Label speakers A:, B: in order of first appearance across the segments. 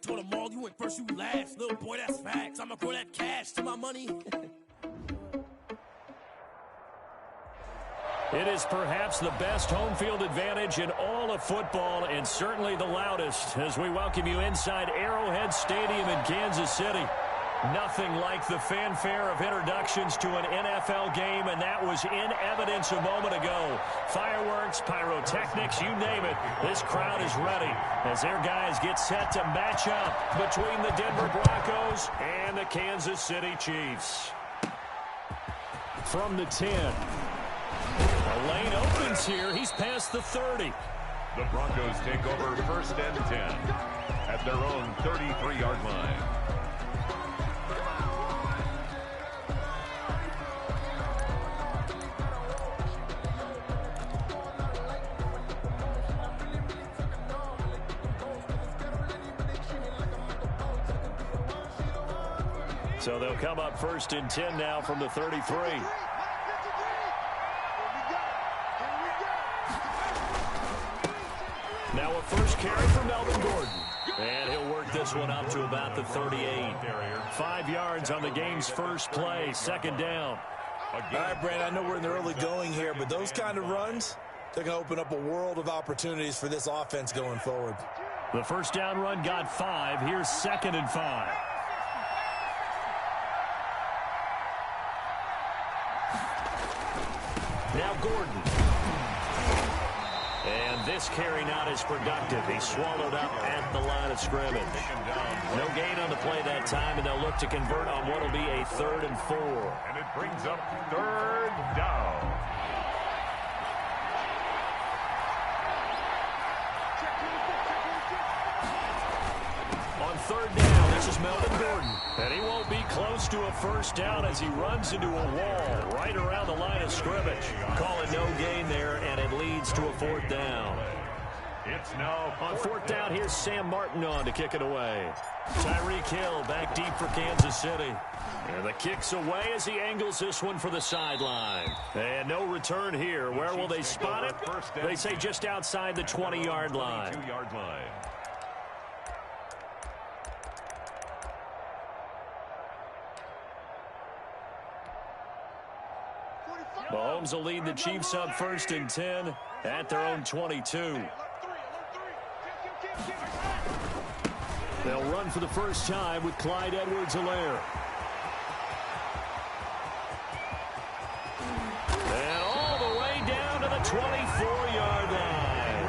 A: told them all, you went first, you last. Little boy, that's facts. I'ma grow that cash to my money.
B: It is perhaps the best home field advantage in all of football, and certainly the loudest, as we welcome you inside Arrowhead Stadium in Kansas City. Nothing like the fanfare of introductions to an NFL game, and that was in evidence a moment ago. Fireworks, pyrotechnics, you name it. This crowd is ready as their guys get set to match up between the Denver Broncos and the Kansas City Chiefs. From the 10. The lane opens here. He's past the 30.
C: The Broncos take over 1st and 10 at their own 33-yard line.
B: So they'll come up 1st and 10 now from the 33. Now a first carry for Melvin Gordon. And he'll work this one up to about the 38. 5 yards on the game's first play, 2nd down.
D: All right, Brandon, I know we're in the early going here, but those kind of runs, they're going to open up a world of opportunities for this offense going forward.
B: The first down run got 5. Here's 2nd and 5. Now Gordon. And this carry not as productive. He swallowed up at the line of scrimmage. No gain on the play that time, and they'll look to convert on what will be a 3rd and 4.
C: And it brings up 3rd down.
B: On 3rd down, this is Melvin Gordon. And he won't be close to a first down as he runs into a wall right around the line of scrimmage. Call it no gain there, and it leads to a 4th down.
C: It's now
B: on 4th down. Here's Sam Martin on to kick it away. Tyreek Hill back deep for Kansas City. And the kick's away as he angles this one for the sideline. And no return here. Where will they spot it? They say just outside the 20-yard line. Mahomes will lead the Chiefs up 1st and 10 at their own 22. They'll run for the first time with Clyde Edwards-Helaire. And all the way down to the 24-yard line.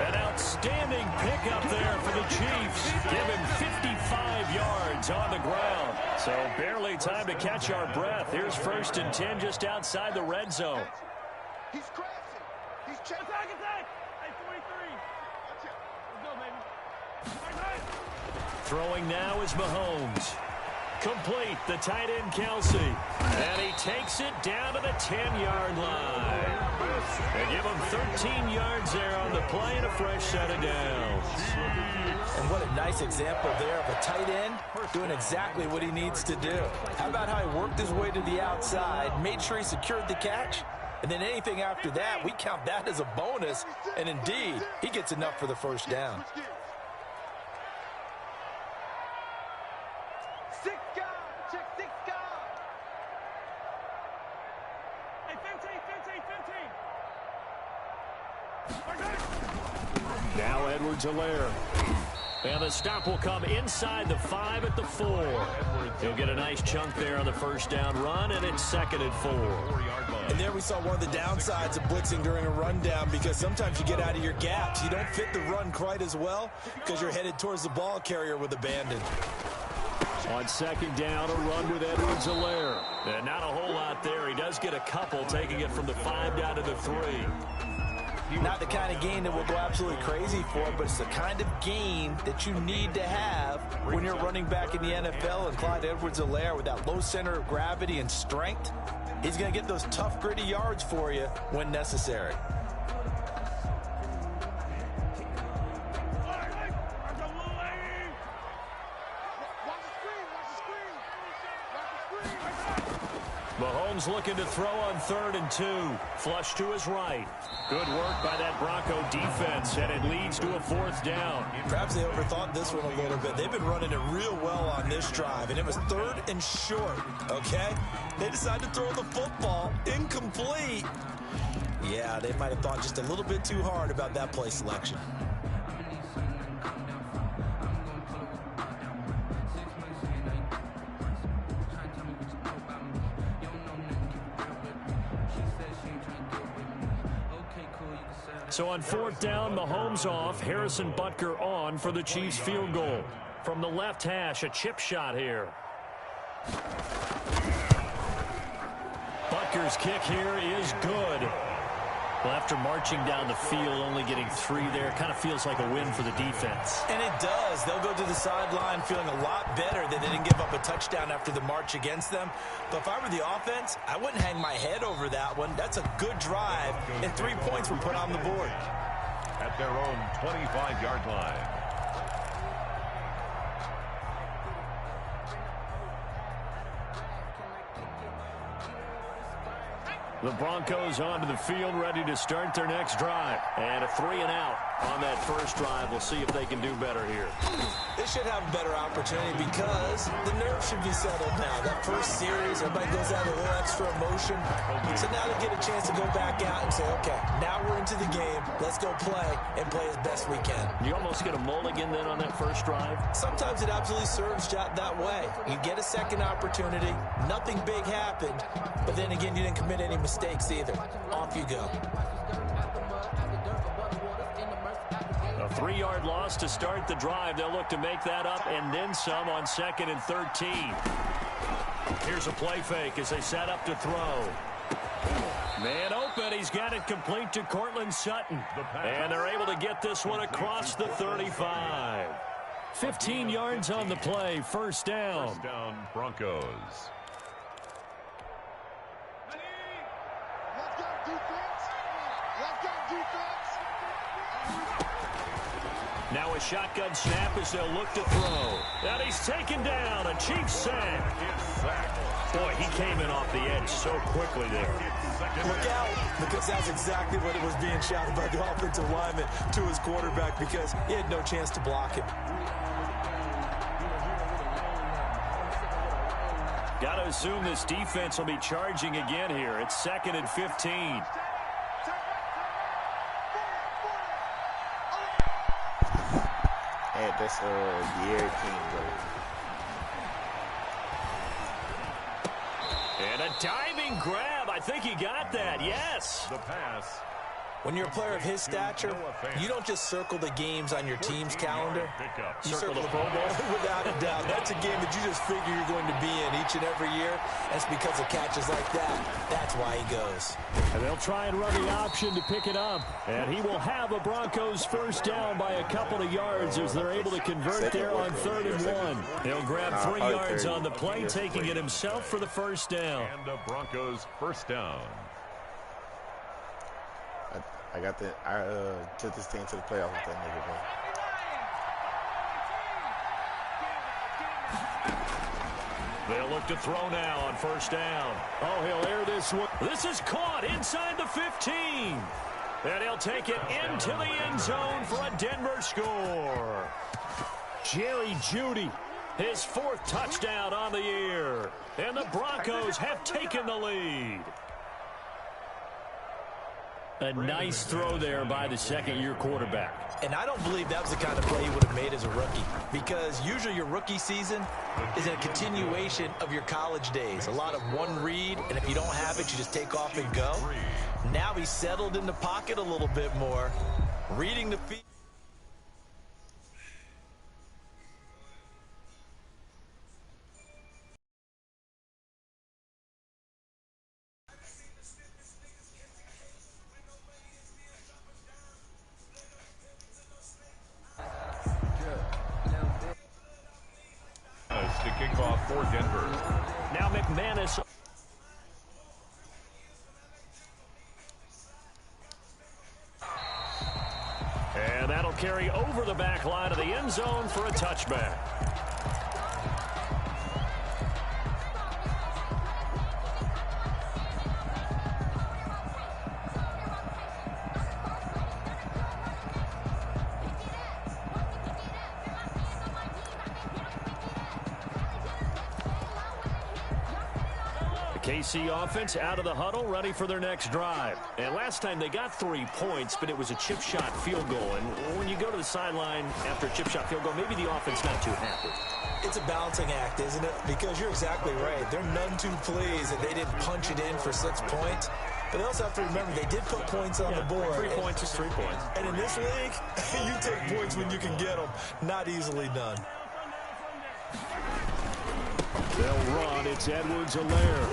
B: An outstanding pickup there for the Chiefs. Give him 55 yards on the ground. So barely time to catch our breath. Here's 1st and 10 just outside the red zone.
E: He's crashing. He's checking. Attack. Hey, 43. Let's go, baby.
B: Throwing now is Mahomes. Complete, the tight end Kelsey. And he takes it down to the 10-yard line. They give him 13 yards there on the play and a fresh set of downs.
D: And what a nice example there of a tight end doing exactly what he needs to do. How about how he worked his way to the outside, made sure he secured the catch, and then anything after that, we count that as a bonus. And indeed, he gets enough for the first down.
B: Now Edwards-Helaire. And the stop will come inside the 5 at the 4. He'll get a nice chunk there on the first down run, and it's 2nd and 4.
D: And there we saw one of the downsides of blitzing during a rundown, because sometimes you get out of your gaps. You don't fit the run quite as well because you're headed towards the ball carrier with abandon.
B: On 2nd down, a run with Edwards-Helaire. And not a whole lot there. He does get a couple, taking it from the 5 down to the 3.
D: Not the kind of game that we'll go absolutely crazy for, but it's the kind of game that you need to have when you're running back in the NFL. And Clyde Edwards-Helaire, with that low center of gravity and strength, he's going to get those tough, gritty yards for you when necessary.
B: Mahomes looking to throw on 3rd and 2. Flush to his right. Good work by that Bronco defense, and it leads to a 4th down.
D: Perhaps they overthought this one a little bit. They've been running it real well on this drive, and it was 3rd and short, okay? They decided to throw the football incomplete. Yeah, they might have thought just a little bit too hard about that play selection.
B: So on 4th down, Mahomes off, Harrison Butker on for the Chiefs field goal. From the left hash, a chip shot here. Butker's kick here is good. Well, after marching down the field, only getting 3 there, kind of feels like a win for the defense.
D: And it does. They'll go to the sideline feeling a lot better that they didn't give up a touchdown after the march against them. But if I were the offense, I wouldn't hang my head over that one. That's a good drive, and 3 points were put on the board.
C: At their own 25-yard line.
B: The Broncos onto the field, ready to start their next drive. And a 3 and out on that first drive. We'll see if they can do better here.
D: They should have a better opportunity because the nerves should be settled now. That first series, everybody goes out with a little extra emotion. So now they get a chance to go back out and say, okay, now we're into the game. Let's go play and play as best we can.
B: You almost get a mulligan then on that first drive?
D: Sometimes it absolutely serves that way. You get a second opportunity. Nothing big happened. But then again, you didn't commit any mistakes either. Off you go.
B: A 3-yard loss to start the drive. They'll look to make that up and then some on 2nd and 13. Here's a play fake as they set up to throw. Man open. He's got it complete to Cortland Sutton. And they're able to get this one across the 35. 15 yards on the play. First down.
C: First down, Broncos.
E: Let's go defense. Let's go defense.
B: Now a shotgun snap as they'll look to throw. And he's taken down. A Chiefs sack. Boy, he came in off the edge so quickly there.
D: Look out, because that's exactly what it was being shouted by the offensive lineman to his quarterback because he had no chance to block him.
B: Got to assume this defense will be charging again here. It's 2nd and 15.
F: Hey, that's year team, bro.
B: And a diving grab. I think he got that. Yes.
C: The pass.
D: When you're a player of his stature, you don't just circle the games on your team's calendar. You circle the Pro Bowl. Without a doubt. That's a game that you just figure you're going to be in each and every year. That's because of catches like that. That's why he goes.
B: And they'll try and run the option to pick it up. And he will have a Broncos first down by a couple of yards as they're able to convert there on 3rd and 1. He'll grab 3 yards on the play, taking it himself for the first down.
C: And the Broncos first down.
F: I took this team to the playoffs with that nigga, bro.
B: They'll look to throw now on first down. Oh, he'll air this one. This is caught inside the 15. And he'll take it into the end zone for a Denver score. Jerry Jeudy, his 4th touchdown on the year. And the Broncos have taken the lead. A nice throw there by the second-year quarterback.
D: And I don't believe that was the kind of play he would have made as a rookie because usually your rookie season is a continuation of your college days. A lot of one read, and if you don't have it, you just take off and go. Now he's settled in the pocket a little bit more, reading the field.
C: To kick off for Denver.
B: Now McManus. And that'll carry over the back line of the end zone for a touchback. KC offense out of the huddle, ready for their next drive. And last time they got 3 points, but it was a chip shot field goal. And when you go to the sideline after a chip shot field goal, maybe the offense not too happy.
D: It's a balancing act, isn't it? Because you're exactly right. They're none too pleased that they didn't punch it in for 6 points. But they also have to remember they did put points on the board.
B: 3 points is 3 points.
D: And in this league, you take points when you can get them. Not easily done.
B: They'll run. It's Edwards-Helaire.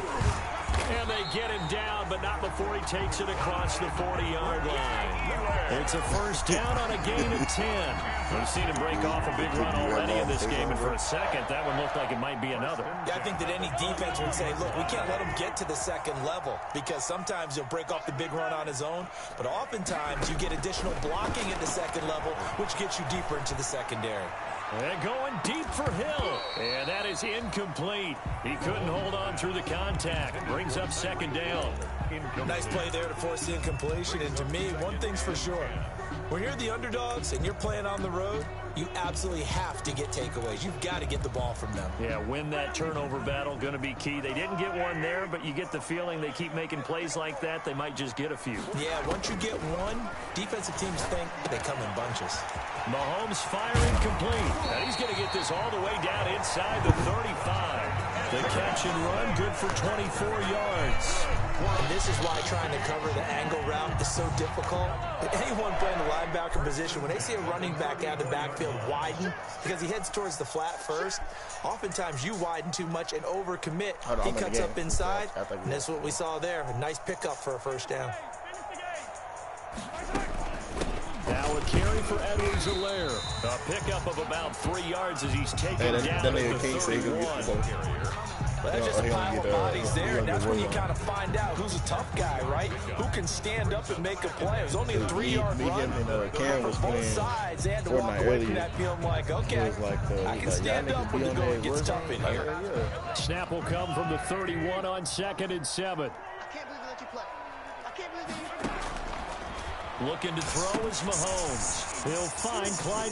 B: And they get him down, but not before he takes it across the 40-yard line. It's a first down on a gain of 10. We've seen him break off a big run already in this game, and for a second, that one looked like it might be another.
D: Yeah, I think that any defense would say, look, we can't let him get to the second level, because sometimes he'll break off the big run on his own, but oftentimes you get additional blocking at the second level, which gets you deeper into the secondary.
B: And going deep for Hill. And that is incomplete. He couldn't hold on through the contact. Brings up second down.
D: Nice play there to force the incompletion. And to me, one thing's for sure. When you're the underdogs and you're playing on the road, you absolutely have to get takeaways. You've got to get the ball from them.
B: Yeah, win that turnover battle, going to be key. They didn't get one there, but you get the feeling they keep making plays like that, they might just get a few.
D: Yeah, once you get one, defensive teams think they come in bunches.
B: Mahomes firing complete. And he's going to get this all the way down inside the 35. The catch and run, good for 24 yards.
D: And this is why trying to cover the angle route is so difficult. Anyone playing the linebacker position, when they see a running back out of the backfield widen, because he heads towards the flat first, oftentimes you widen too much and overcommit. He cuts up inside, and that's what we saw there. A nice pickup for a first down.
B: Now a carry for Edwards-Helaire. A pickup of about 3 yards as he's taken down at the 31.
D: Well, that's just a pile of bodies there, and that's when you kind of find out who's a tough guy, right? Who can stand up and make a play. It was only a 3-yard run.
F: Cam was
D: both sides, they had to walk away from that feeling like, okay, I can stand up when the going gets tough in here.
B: Snap will come from the 31 on 2nd and 7.
E: I can't believe they let you play. I can't believe they...
B: Looking to throw is Mahomes. He'll find Clyde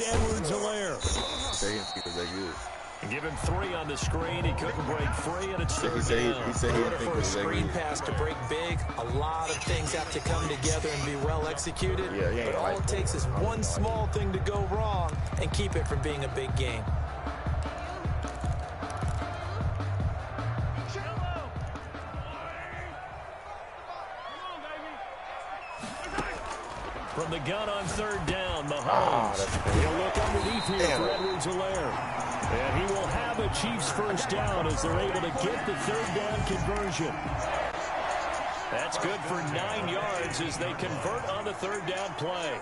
F: Because they're good.
B: Give him 3 on the screen. He couldn't break free, and it's third down.
F: He said he didn't think
D: for a screen pass to break big, a lot of things have to come together and be well executed. But all it takes is one small thing to go wrong and keep it from being a big game.
B: From the gun on 3rd down, Mahomes. He'll look underneath here for Edwards-Helaire. And he will have a Chiefs first down as they're able to get the 3rd down conversion. That's good for 9 yards as they convert on the 3rd down play.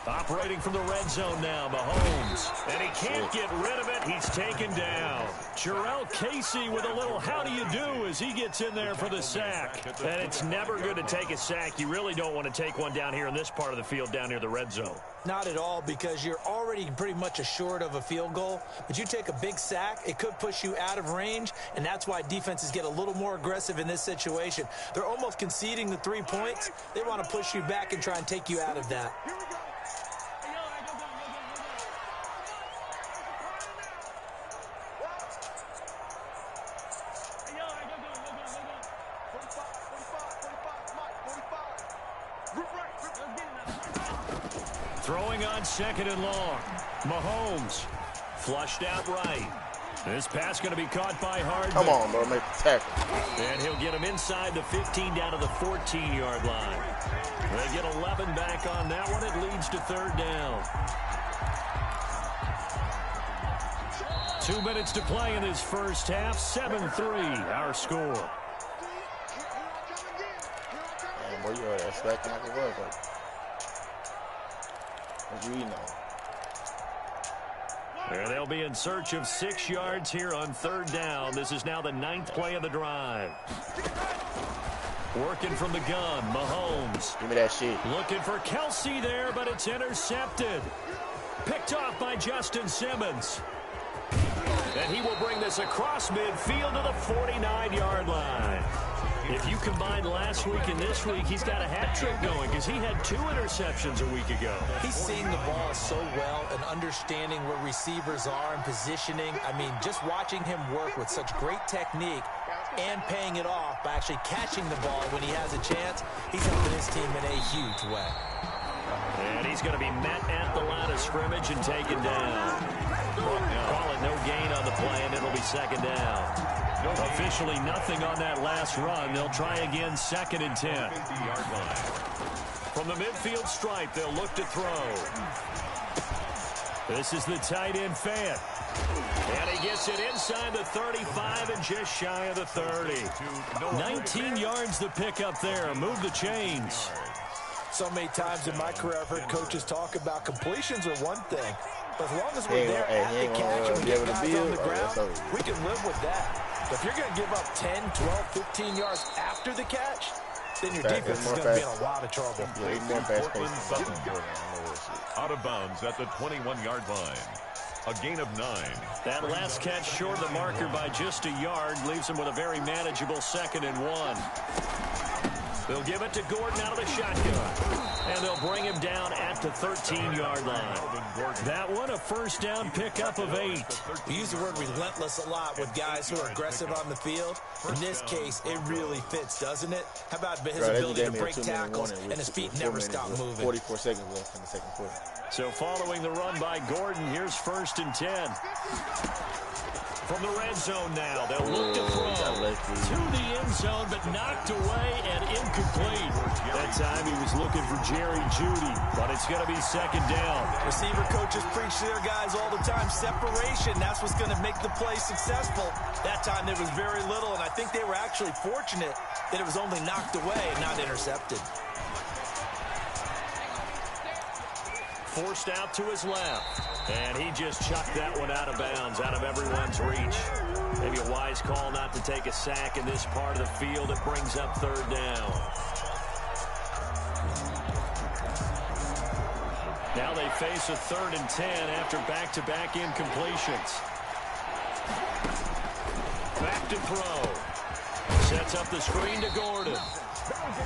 B: Operating from the red zone now, Mahomes. And he can't get rid of it. He's taken down. Jarrell Casey with a little how do you do as he gets in there for the sack. And it's never good to take a sack. You really don't want to take one down here in this part of the field down near the red zone.
D: Not at all, because you're already pretty much assured of a field goal. But you take a big sack, it could push you out of range, and that's why defenses get a little more aggressive in this situation. They're almost conceding the 3 points. They want to push you back and try and take you out of that.
B: Throwing on 2nd and long. Mahomes flushed out right. This pass going to be caught by Hardman.
F: Come on, bro, make the tackle.
B: And he'll get him inside the 15 down to the 14-yard line. They get 11 back on that one. It leads to 3rd down. 2 minutes to play in this first half. 7-3 our score.
F: Man, boy, you are expecting like it was, but what you eating on?
B: And they'll be in search of 6 yards here on 3rd down. This is now the 9th play of the drive. Working from the gun, Mahomes.
F: Give me that shit.
B: Looking for Kelsey there, but it's intercepted. Picked off by Justin Simmons. And he will bring this across midfield to the 49-yard line. If you combine last week and this week, he's got a hat trick going because he had 2 interceptions a week ago.
D: He's seeing the ball so well and understanding where receivers are and positioning. I mean, just watching him work with such great technique and paying it off by actually catching the ball when he has a chance, he's helping his team in a huge way.
B: And he's going to be met at the line of scrimmage and taken down. Call it no gain on the play, and it'll be second down. Officially nothing on that last run. They'll try again, 2nd and 10. From the midfield stripe, they'll look to throw. This is the tight end Fant. And he gets it inside the 35 and just shy of the 30. 19 yards to pick up there. Move the chains.
D: So many times in my career I've heard coaches talk about completions are one thing. But as long as we're there at the catch and we get guys on the ground, we can live with that. But if you're going to give up 10, 12, 15 yards after the catch, then your defense is going to be in a lot of trouble.
C: Out of bounds at the 21-yard line. A gain of 9.
B: That last catch short of the marker by just a yard leaves him with a very manageable 2nd and 1. They'll give it to Gordon out of the shotgun. And they'll bring him down at the 13-yard line. That one, a first down pickup of 8.
D: We use the word relentless a lot with guys who are aggressive on the field. In this case, it really fits, doesn't it? How about his ability to break tackles and his feet never stop moving?
F: 44 seconds left in the second quarter.
B: So following the run by Gordon, here's 1st and 10. From the red zone now, they'll look to throw to the end zone, but knocked away and incomplete. That time he was looking for Jerry Jeudy, but it's going to be 2nd down.
D: Receiver coaches preach to their guys all the time. Separation, that's what's going to make the play successful. That time there was very little, and I think they were actually fortunate that it was only knocked away, not intercepted.
B: Forced out to his left. And he just chucked that one out of bounds, out of everyone's reach. Maybe a wise call not to take a sack in this part of the field. It brings up 3rd down. Now they face a 3rd and 10 after back-to-back incompletions. Back to throw. Sets up the screen to Gordon.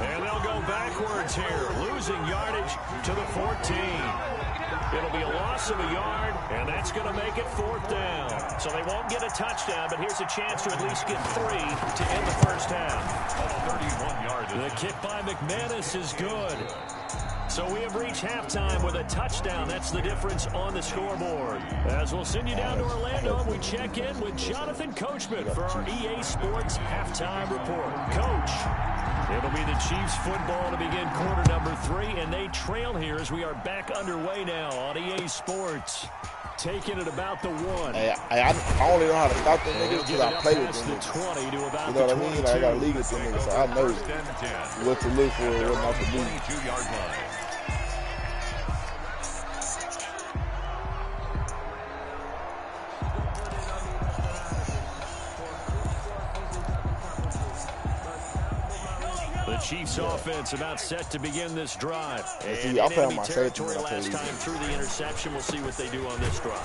B: And they'll go backwards here, losing yardage to the 14. It'll be a loss of a yard, and that's going to make it 4th down. So they won't get a touchdown, but here's a chance to at least get 3 to end the first half.
C: 31 yards.
B: The kick by McManus is good. So we have reached halftime with a touchdown. That's the difference on the scoreboard. As we'll send you down to Orlando, we check in with Jonathan Coachman for our EA Sports Halftime Report. Coach, it'll be the Chiefs football to begin quarter number 3, and they trail here as we are back underway now on EA Sports. Taking it about the 1.
F: Hey, I only know how to stop them niggas because I play with them
B: niggas. 20 to about
F: you know what I mean? Like, I got a league with them niggas, so I know what to look for and what not to do.
C: 22-yard line.
B: The Chiefs offense about set to begin this drive.
F: And I play on my
B: territory last time through the interception. We'll see what they do on this drive.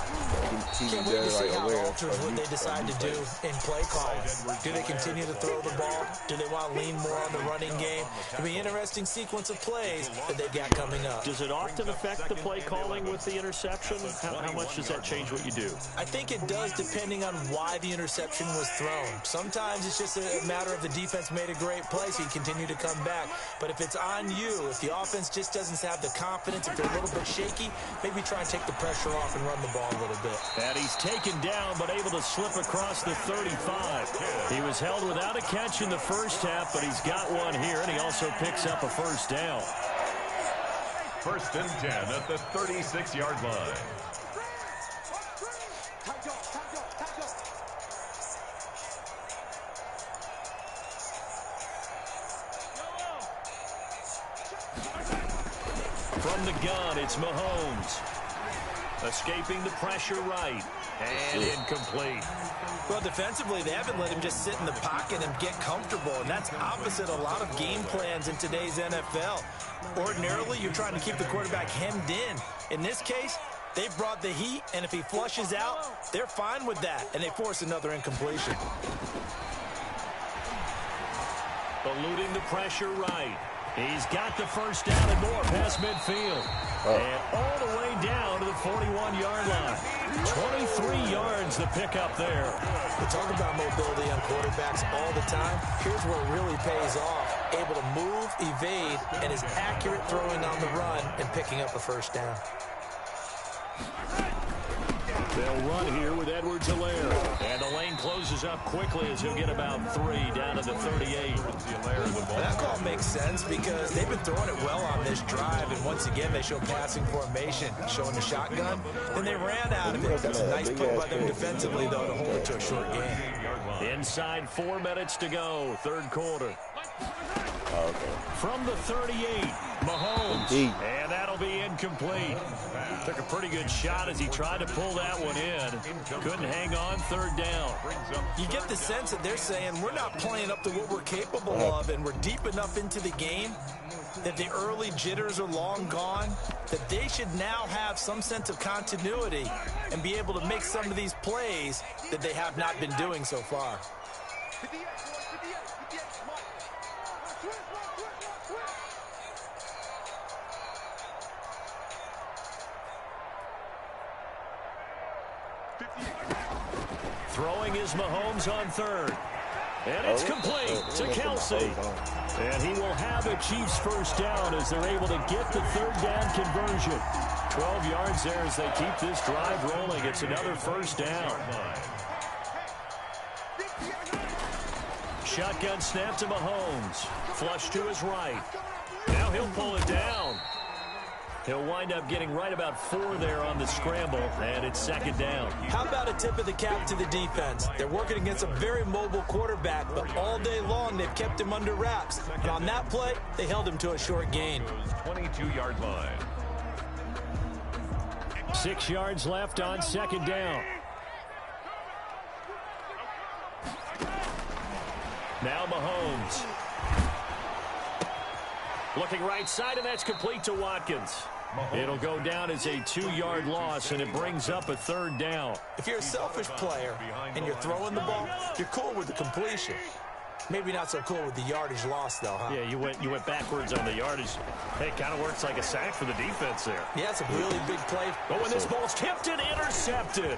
D: Can't wait to see how it alters what they decide to do in play calling. Do they continue to throw the ball? Do they want to lean more on the running game? It'll be an interesting sequence of plays that they've got coming up.
B: Does it often affect the play calling with the interception? How much does that change what you do?
D: I think it does depending on why the interception was thrown. Sometimes it's just a matter of the defense made a great play, so you continue to come back. But if it's on you, if the offense just doesn't have the confidence, if they're a little bit shaky, maybe try and take the pressure off and run the ball a little bit.
B: And he's taken down, but able to slip across the 35. He was held without a catch in the first half, but he's got one here, and he also picks up a first down.
C: 1st and 10 at the 36-yard line.
B: From the gun, it's Mahomes. Escaping the pressure right. And incomplete.
D: Well, defensively, they haven't let him just sit in the pocket and get comfortable, and that's opposite a lot of game plans in today's NFL. Ordinarily, you're trying to keep the quarterback hemmed in. In this case, they've brought the heat, and if he flushes out, they're fine with that, and they force another incompletion.
B: eluding the pressure right. He's got the first down and more past midfield. And all the way down to the 41-yard line. 23 yards the pickup there.
D: We talk about mobility on quarterbacks all the time. Here's where it really pays off. Able to move, evade, and is accurate throwing on the run and picking up a first down.
B: They'll run here with Edwards-Helaire. And the lane closes up quickly as he'll get about 3 down to the 38.
D: That call makes sense because they've been throwing it well on this drive. And once again, they show passing formation, showing the shotgun. Then they ran out of it. That's a nice play by them defensively, though, to hold it to a short game.
B: Inside 4 minutes to go, third quarter. From the 38, Mahomes. And that'll be incomplete. Took a pretty good shot as he tried to pull that one in. Couldn't hang on, third down.
D: You get the sense that they're saying we're not playing up to what we're capable of, and we're deep enough into the game that the early jitters are long gone, that they should now have some sense of continuity and be able to make some of these plays that they have not been doing so far.
B: Throwing is Mahomes on third. And it's complete to Kelsey. And he will have a Chiefs first down as they're able to get the third down conversion. 12 yards there as they keep this drive rolling. It's another first down. Shotgun snap to Mahomes. Flush to his right. Now he'll pull it down. He'll wind up getting right about 4 there on the scramble, and it's second down.
D: How about a tip of the cap to the defense? They're working against a very mobile quarterback, but all day long they've kept him under wraps. And on that play, they held him to a short gain.
C: 22-yard line.
B: 6 yards left on second down. Now Mahomes. Looking right side, and that's complete to Watkins. It'll go down as a 2-yard loss, and it brings up a third down.
D: If you're a selfish player and you're throwing the ball, you're cool with the completion. Maybe not so cool with the yardage loss, though, huh?
B: Yeah, you went backwards on the yardage. Hey, it kind of works like a sack for the defense there.
D: Yeah, it's a really big play.
B: But when this ball's tipped and intercepted.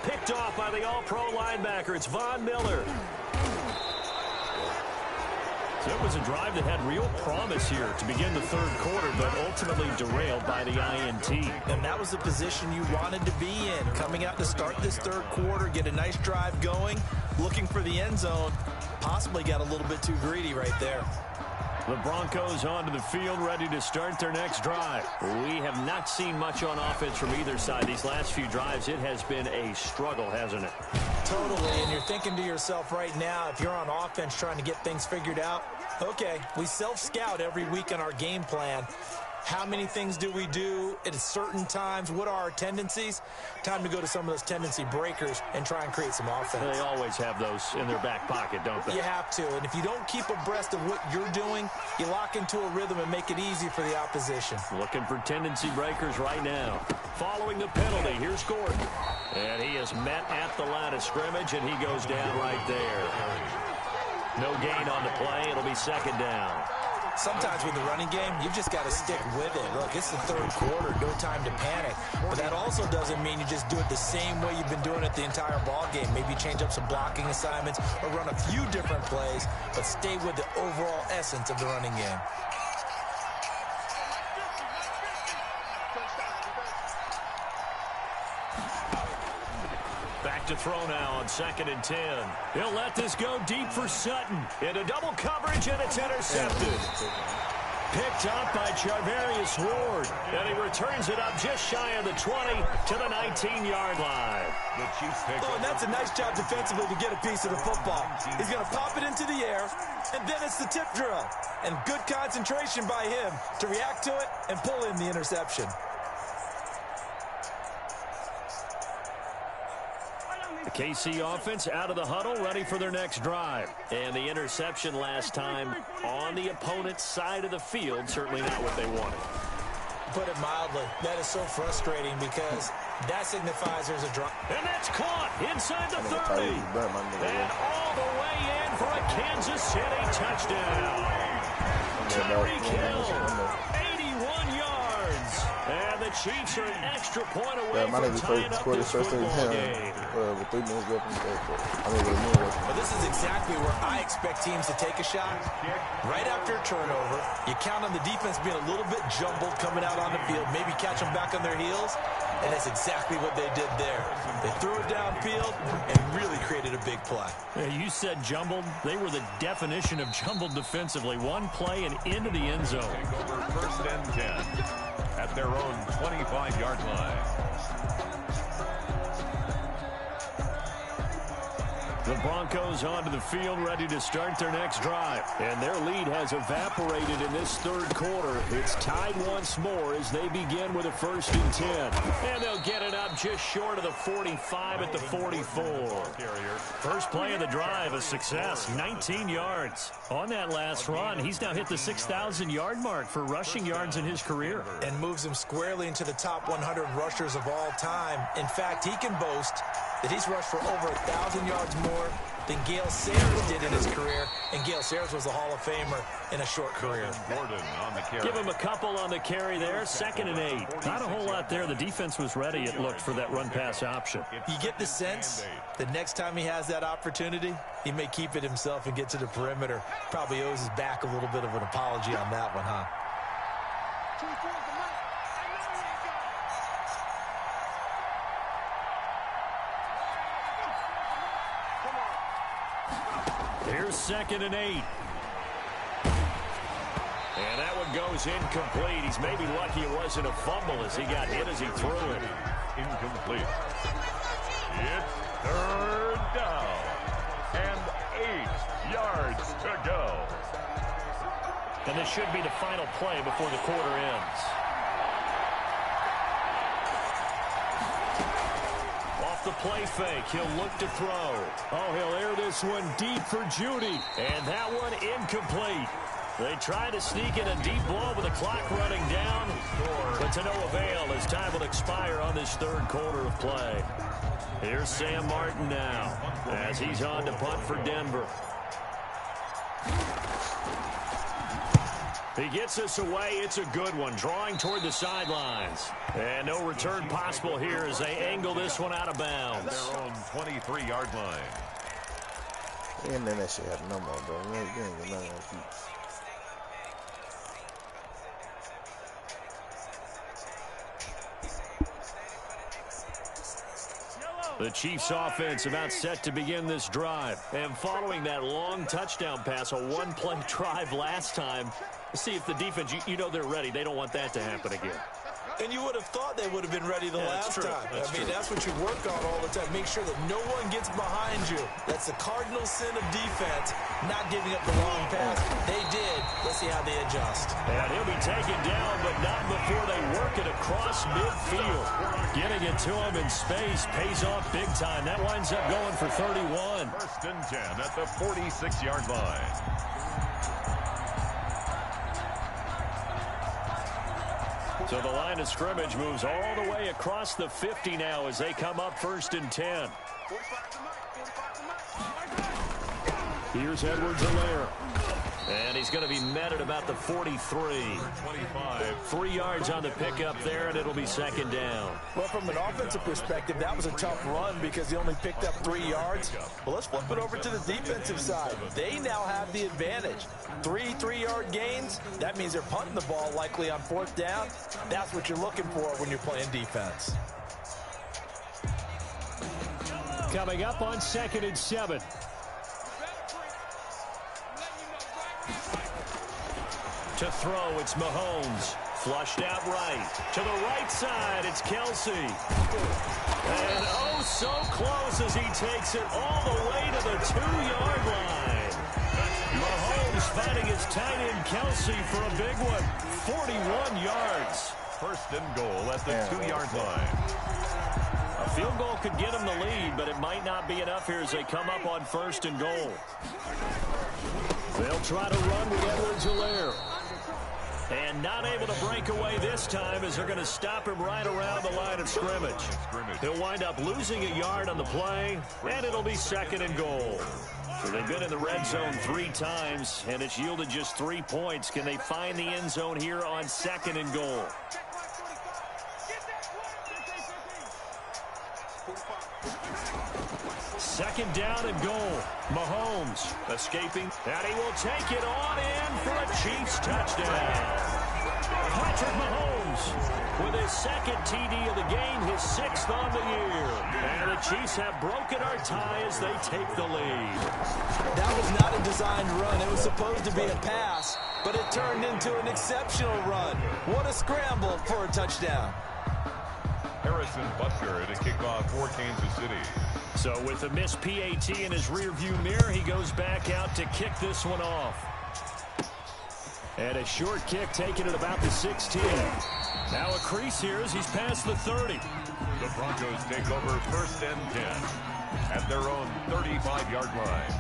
B: Picked off by the all-pro linebacker. It's Von Miller. So it was a drive that had real promise here to begin the third quarter, but ultimately derailed by the INT.
D: And that was the position you wanted to be in. Coming out to start this third quarter, get a nice drive going, looking for the end zone. Possibly got a little bit too greedy right there.
B: The Broncos onto the field, ready to start their next drive. We have not seen much on offense from either side. These last few drives, it has been a struggle, hasn't it?
D: Totally, and you're thinking to yourself right now, if you're on offense trying to get things figured out, okay, we self-scout every week on our game plan. How many things do we do at certain times? What are our tendencies? Time to go to some of those tendency breakers and try and create some offense.
B: They always have those in their back pocket, don't they?
D: You have to, and if you don't keep abreast of what you're doing, you lock into a rhythm and make it easy for the opposition.
B: Looking for tendency breakers right now. Following the penalty, here's Gordon. And he is met at the line of scrimmage, and he goes down right there. No gain on the play. It'll be second down.
D: Sometimes with the running game, you've just got to stick with it. Look, it's the third quarter, no time to panic. But that also doesn't mean you just do it the same way you've been doing it the entire ball game. Maybe change up some blocking assignments or run a few different plays, but stay with the overall essence of the running game.
B: Back to throw now on 2nd and 10. He'll let this go deep for Sutton. Into double coverage, and it's intercepted. Picked up by Charvarius Ward. And he returns it up just shy of the 20 to the 19-yard line.
C: The Chiefs pick
D: and that's a nice job defensively to get a piece of the football. He's going to pop it into the air, and then it's the tip drill. And good concentration by him to react to it and pull in the interception.
B: The KC offense out of the huddle, ready for their next drive. And the interception last time on the opponent's side of the field, certainly not what they wanted.
D: put it mildly. That is so frustrating because that signifies there's a drop.
B: And that's caught inside the 30. And all the way in for a Kansas City touchdown. Tyreek Hill, 81 yards. And the Chiefs are an extra point away from tying up this football game.
F: With 3 minutes left in the third quarter.
D: But this is exactly where I expect teams to take a shot. Right after a turnover, you count on the defense being a little bit jumbled coming out on the field, maybe catch them back on their heels, and that's exactly what they did there. They threw it downfield and really created a big play.
B: Yeah, you said jumbled. They were the definition of jumbled defensively. One play and into the end zone.
C: Over 1st and 10 at their own 25-yard line.
B: The Broncos onto the field, ready to start their next drive. And their lead has evaporated in this third quarter. It's tied once more as they begin with a 1st and 10. And they'll get it up just short of the 45 at the 44. First play of the drive, a success, 19 yards. On that last run, he's now hit the 6,000-yard mark for rushing yards in his career.
D: And moves him squarely into the top 100 rushers of all time. In fact, he can boast that he's rushed for over 1,000 yards more than Gale Sayers did in his career, and Gale Sayers was a Hall of Famer in a short career.
C: Gordon on the carry.
B: Give him a couple on the carry there, 2nd and 8. Not a whole lot there. The defense was ready, it looked, for that run-pass option.
D: You get the sense that next time he has that opportunity, he may keep it himself and get to the perimeter. Probably owes his back a little bit of an apology on that one, huh?
B: Here's 2nd and 8. And that one goes incomplete. He's maybe lucky it wasn't a fumble as he got hit as he threw it.
C: Incomplete. It's 3rd down. And 8 yards to go.
B: And this should be the final play before the quarter ends. The play fake. He'll look to throw. Oh, he'll air this one deep for Judy. And that one incomplete. They try to sneak in a deep ball with the clock running down. But to no avail as time will expire on this third quarter of play. Here's Sam Martin now as he's on to punt for Denver. He gets us away. It's a good one. Drawing toward the sidelines. And no return possible here as they angle this one out of bounds.
C: Their own 23-yard line.
F: And then that shit had no more, bro. You ain't get none of that feet.
B: The Chiefs offense about set to begin this drive. And following that long touchdown pass, a one-play drive last time, see if the defense, you know they're ready. They don't want that to happen again.
D: And you would have thought they would have been ready the last time. That's what you work on all the time. Make sure that no one gets behind you. That's the cardinal sin of defense, not giving up the long pass. They did. Let's see how they adjust.
B: And he'll be taken down, but not before they work it across midfield. Getting it to him in space pays off big time. That winds up going for 31.
C: 1st and 10 at the 46-yard line.
B: So the line of scrimmage moves all the way across the 50 now as they come up 1st and 10. Here's Edwards-Helaire. And he's going to be met at about the 43.
C: 25.
B: 3 yards on the pickup there, and it'll be 2nd down.
D: Well, from an offensive perspective, that was a tough run because he only picked up 3 yards. Well, let's flip it over to the defensive side. They now have the advantage. 3 3-yard gains, that means they're punting the ball likely on 4th down. That's what you're looking for when you're playing defense.
B: Coming up on 2nd and 7. To throw, it's Mahomes. Flushed out right. To the right side, it's Kelsey. And oh, so close as he takes it all the way to the 2-yard line. Mahomes finding his tight end Kelsey for a big one. 41 yards.
C: 1st and goal at the 2-yard line.
B: A field goal could get him the lead, but it might not be enough here as they come up on 1st and goal. They'll try to run with Edwards-Helaire. And not able to break away this time as they're going to stop him right around the line of scrimmage. He'll wind up losing a yard on the play, and it'll be 2nd and goal. So they've been in the red zone 3 times, and it's yielded just 3 points. Can they find the end zone here on 2nd and goal? Second down and goal. Mahomes escaping, and he will take it on in for a Chiefs touchdown. Patrick Mahomes with his 2nd TD of the game, his 6th on the year. And the Chiefs have broken our tie as they take the lead.
D: That was not a designed run. It was supposed to be a pass, but it turned into an exceptional run. What a scramble for a touchdown.
C: Harrison Butker to kick off for Kansas City.
B: So with a missed PAT in his rearview mirror, he goes back out to kick this one off. And a short kick taken at about the 16. Now a crease here as he's past the 30.
C: The Broncos take over 1st and 10 at their own 35-yard line.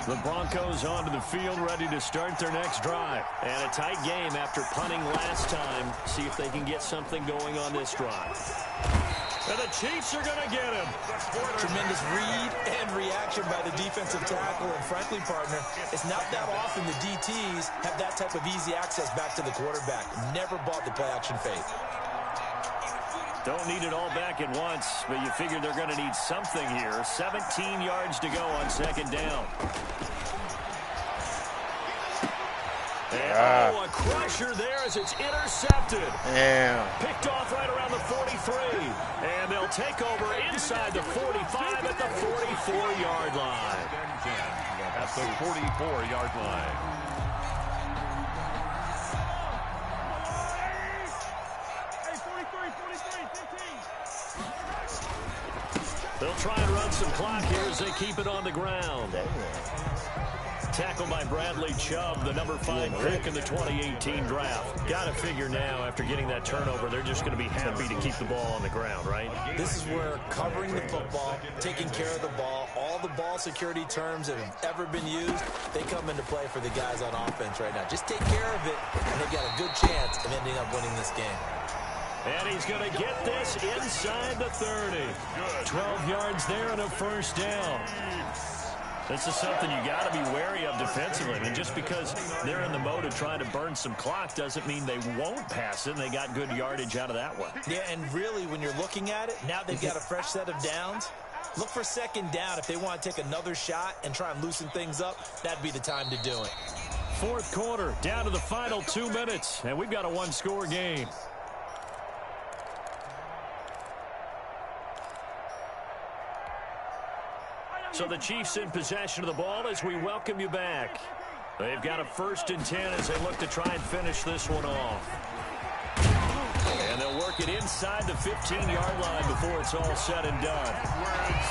B: The Broncos onto the field, ready to start their next drive. And a tight game after punting last time. See if they can get something going on this drive. And the Chiefs are going to get him.
D: Tremendous read and reaction by the defensive tackle. And frankly, partner, it's not that often the DTs have that type of easy access back to the quarterback. Never bought the play-action fake.
B: Don't need it all back at once, but you figure they're going to need something here. 17 yards to go on 2nd down. And a crusher there as it's intercepted.
F: Damn.
B: Picked off right around the 43. And they'll take over inside the 45 at the 44-yard line.
C: At the 44-yard line.
B: They'll try and run some clock here as they keep it on the ground. Tackled by Bradley Chubb, the number 5 pick in the 2018 draft. Got to figure now, after getting that turnover, they're just going to be happy to keep the ball on the ground, right?
D: This is where covering the football, taking care of the ball, all the ball security terms that have ever been used, they come into play for the guys on offense right now. Just take care of it, and they've got a good chance of ending up winning this game.
B: And he's going to get this inside the 30. 12 yards there and a 1st down. This is something you got to be wary of defensively. I mean, just because they're in the mode of trying to burn some clock doesn't mean they won't pass it, and they got good yardage out of that one.
D: Yeah, and really, when you're looking at it, now they've got a fresh set of downs. Look for 2nd down. If they want to take another shot and try and loosen things up, that'd be the time to do it.
B: 4th quarter, down to the final 2 minutes, and we've got a 1-score game. So the Chiefs in possession of the ball as we welcome you back. They've got a 1st and 10 as they look to try and finish this one off. And they'll work it inside the 15-yard line before it's all said and done.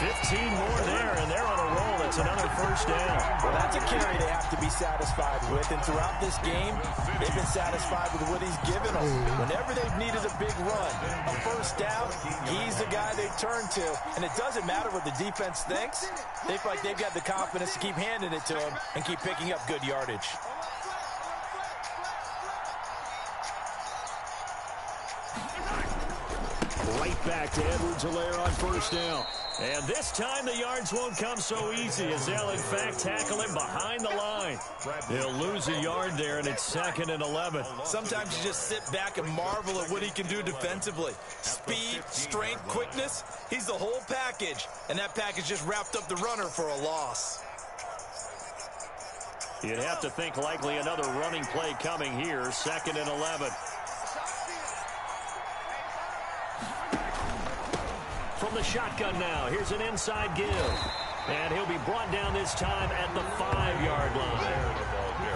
B: 15 more there, and they're on a roll. It's another 1st down.
D: Well, that's a carry they have to be satisfied with. And throughout this game, they've been satisfied with what he's given them. Whenever they've needed a big run, a 1st down, he's the guy they turn to. And it doesn't matter what the defense thinks. They feel like they've got the confidence to keep handing it to him and keep picking up good yardage.
B: Right back to Edwards-Helaire on 1st down. And this time the yards won't come so easy as they'll in fact tackle him behind the line. They'll lose a yard there, and it's 2nd and 11.
D: Sometimes you just sit back and marvel at what he can do defensively. Speed, strength, quickness, he's the whole package. And that package just wrapped up the runner for a loss.
B: You'd have to think likely another running play coming here, 2nd and 11. From the shotgun now, here's an inside give. And he'll be brought down this time at the 5-yard line.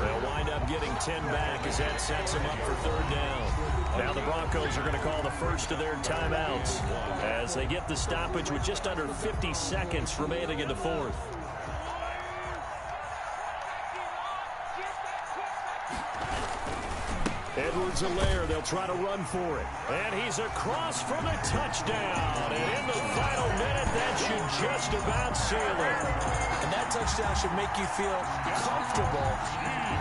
B: They'll wind up getting 10 back as that sets them up for 3rd down. Now the Broncos are going to call the first of their timeouts as they get the stoppage with just under 50 seconds remaining in the 4th. Edwards-Helaire, they'll try to run for it. And he's across for the touchdown. And in the final minute, that should just about seal it.
D: And that touchdown should make you feel comfortable.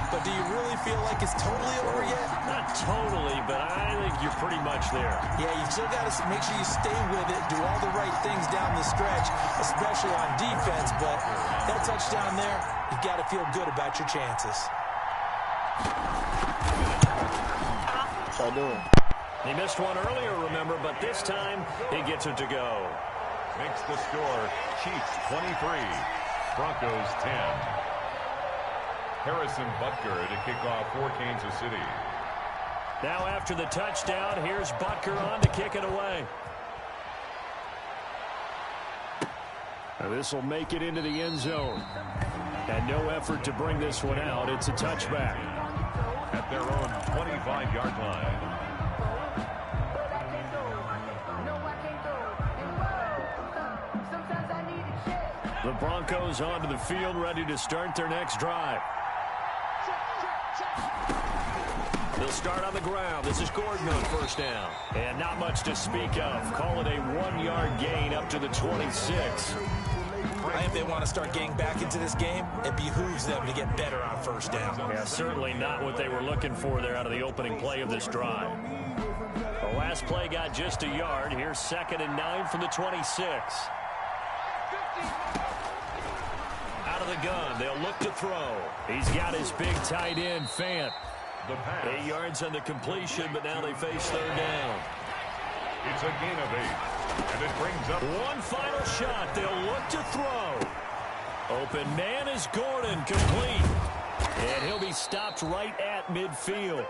D: But do you really feel like it's totally over yet?
B: Not totally, but I think you're pretty much there.
D: Yeah, you still got to make sure you stay with it, do all the right things down the stretch, especially on defense. But that touchdown there, you've got to feel good about your chances.
F: How you doing?
B: He missed one earlier, remember, but this time he gets it to go.
C: Makes the score Chiefs 23, Broncos 10. Harrison Butker to kick off for Kansas City.
B: Now after the touchdown, here's Butker on to kick it away. This will make it into the end zone. And no effort to bring this one out. It's a touchback.
C: At their own 25-yard line.
B: The Broncos onto the field, ready to start their next drive. They'll start on the ground. This is Gordon on first down. And not much to speak of. Call it a 1-yard gain up to the 26.
D: If they want to start getting back into this game, it behooves them to get better on first down.
B: Yeah, certainly not what they were looking for there out of the opening play of this drive. The last play got just a yard. Here's 2nd and 9 from the 26. Out of the gun, they'll look to throw. He's got his big tight end, Fant. 8 yards on the completion, but now they face 3rd down.
C: It's a gain of 8. And it brings up
B: one final shot. They'll look to throw. Open man is Gordon, complete. And he'll be stopped right at midfield.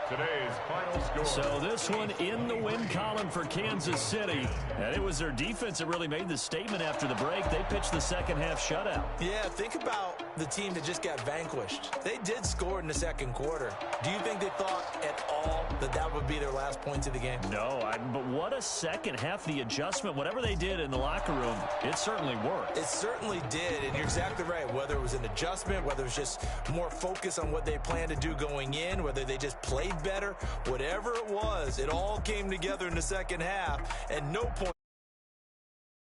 C: Today's final score.
B: So this one in the win column for Kansas City. And it was their defense that really made the statement after the break. They pitched the second half shutout.
D: Yeah, think about the team that just got vanquished. They did score in the second quarter. Do you think they thought at all that that would be their last points of the game?
B: No, but what a second half. The adjustment, whatever they did in the locker room, it certainly worked.
D: It certainly did, and you're exactly right. Whether it was an adjustment, whether it was just more focus on what they planned to do going in, whether they just played better, whatever it was, it all came together in the second half, and no point.